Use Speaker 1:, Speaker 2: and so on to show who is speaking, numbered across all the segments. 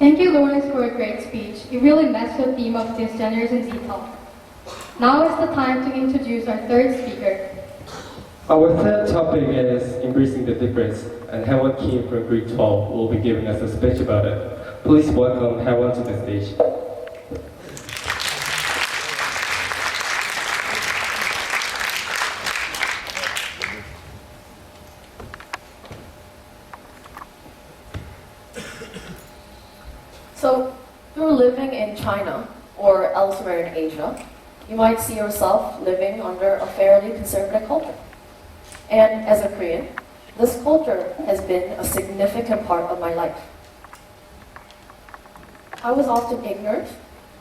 Speaker 1: Thank you, Lawrence, for a great speech. You really matched the theme of cisgenders in detail. Now is the time to introduce our third speaker.
Speaker 2: Our third topic is embracing the difference, and Hae Won Kim from Grade 12 will be giving us a speech about it. Please welcome Hae Won to the stage.
Speaker 3: So, through living in China or elsewhere in Asia, you might see yourself living under a fairly conservative culture. And as a Korean, this culture has been a significant part of my life. I was often ignorant,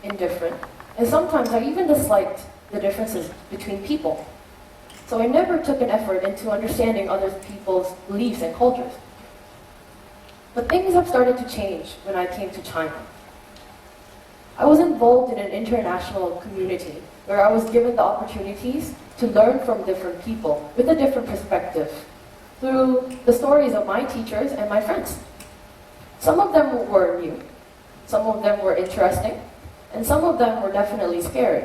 Speaker 3: indifferent, and sometimes I even disliked the differences between people. So I never took an effort into understanding other people's beliefs and cultures. But things have started to change when I came to China. I was involved in an international community where I was given the opportunities to learn from different people with a different perspective through the stories of my teachers and my friends. Some of them were new, some of them were interesting, and some of them were definitely scary.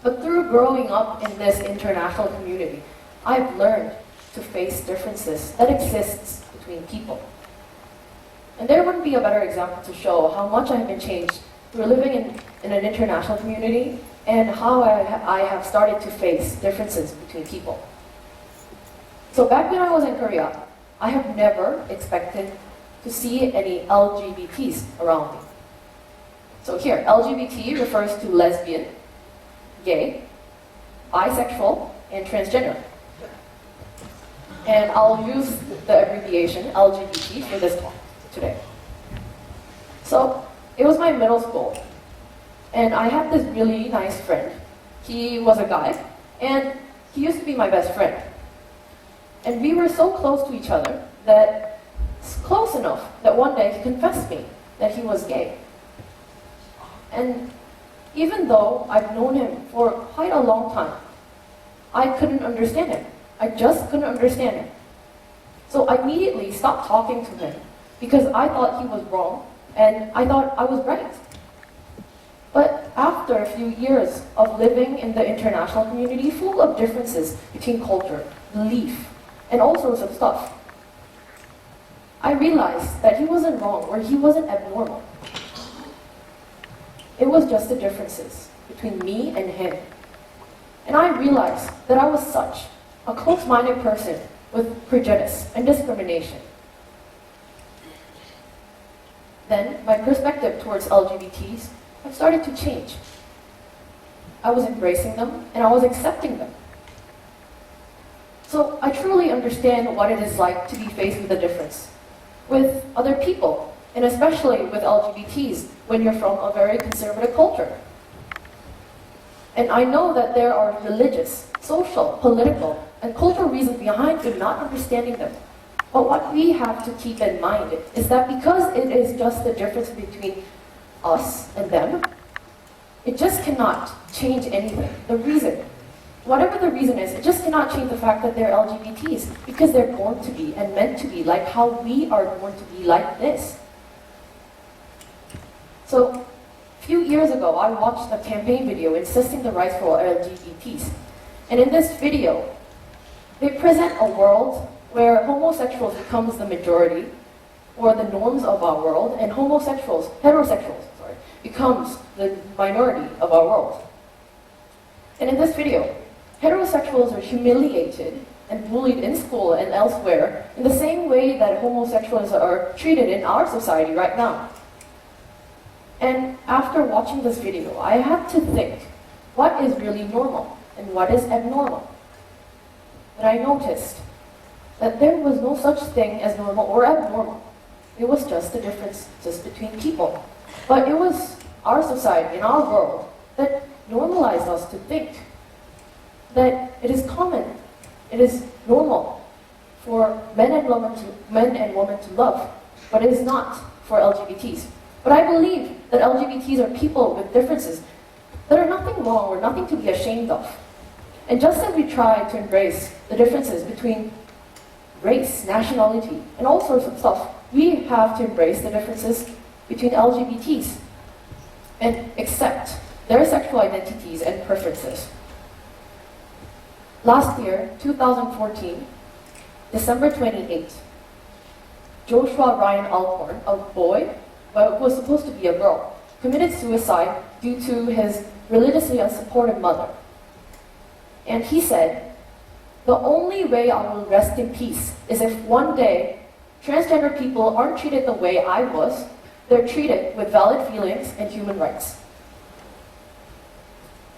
Speaker 3: But through growing up in this international community, I've learned to face differences that exist between people. And there wouldn't be a better example to show how much I have been changed through living in an international community and how I have started to face differences between people. So back when I was in Korea, I have never expected to see any LGBTs around me. So here, LGBT refers to lesbian, gay, bisexual, and transgender. And I'll use the abbreviation LGBT for this talk today. So it was my middle school, and I had this really nice friend. He was a guy, and he used to be my best friend. And we were so close to each other that close enough that one day he confessed me that he was gay. And even though I've known him for quite a long time, I couldn't understand him. I just couldn't understand him. So I immediately stopped talking to him because I thought he was wrong and I thought I was right. But after a few years of living in the international community full of differences between culture, belief, and all sorts of stuff, I realized that he wasn't wrong or he wasn't abnormal. It was just the differences between me and him. And I realized that I was such a close-minded person with prejudice and discrimination. Then my perspective towards LGBTs have started to change. I was embracing them and I was accepting them. So I truly understand what it is like to be faced with a difference with other people, and especially with LGBTs when you're from a very conservative culture. And I know that there are religious, social, political, and cultural reasons behind you not understanding them. But what we have to keep in mind is that because it is just the difference between us and them, it just cannot change anything. The reason, whatever the reason is, it just cannot change the fact that they're LGBTs because they're born to be and meant to be like how we are born to be like this. So, a few years ago, I watched a campaign video insisting the rights for LGBTs. And in this video, they present a world where homosexuals becomes the majority, or the norms of our world, and heterosexuals, becomes the minority of our world. And in this video, heterosexuals are humiliated and bullied in school and elsewhere in the same way that homosexuals are treated in our society right now. And after watching this video, I had to think, what is really normal and what is abnormal? And I noticed that there was no such thing as normal or abnormal. It was just the difference just between people. But it was our society and our world that normalized us to think that it is common, it is normal for men and women to love, but it is not for LGBTs. But I believe that LGBTs are people with differences that are nothing wrong or nothing to be ashamed of. And just as we try to embrace the differences between race, nationality, and all sorts of stuff, we have to embrace the differences between LGBTs and accept their sexual identities and preferences. Last year, 2014, December 28th, Joshua Ryan Alcorn, a boy, but who was supposed to be a girl, committed suicide due to his religiously unsupportive mother. And he said, "The only way I will rest in peace is if one day transgender people aren't treated the way I was, they're treated with valid feelings and human rights."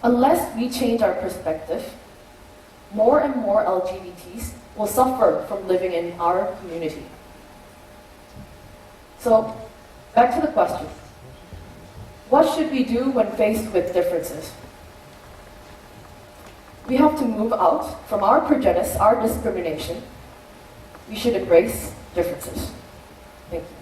Speaker 3: Unless we change our perspective, more and more LGBTs will suffer from living in our community. So, back to the question. What should we do when faced with differences? We have to move out from our prejudice, our discrimination. We should embrace differences. Thank you.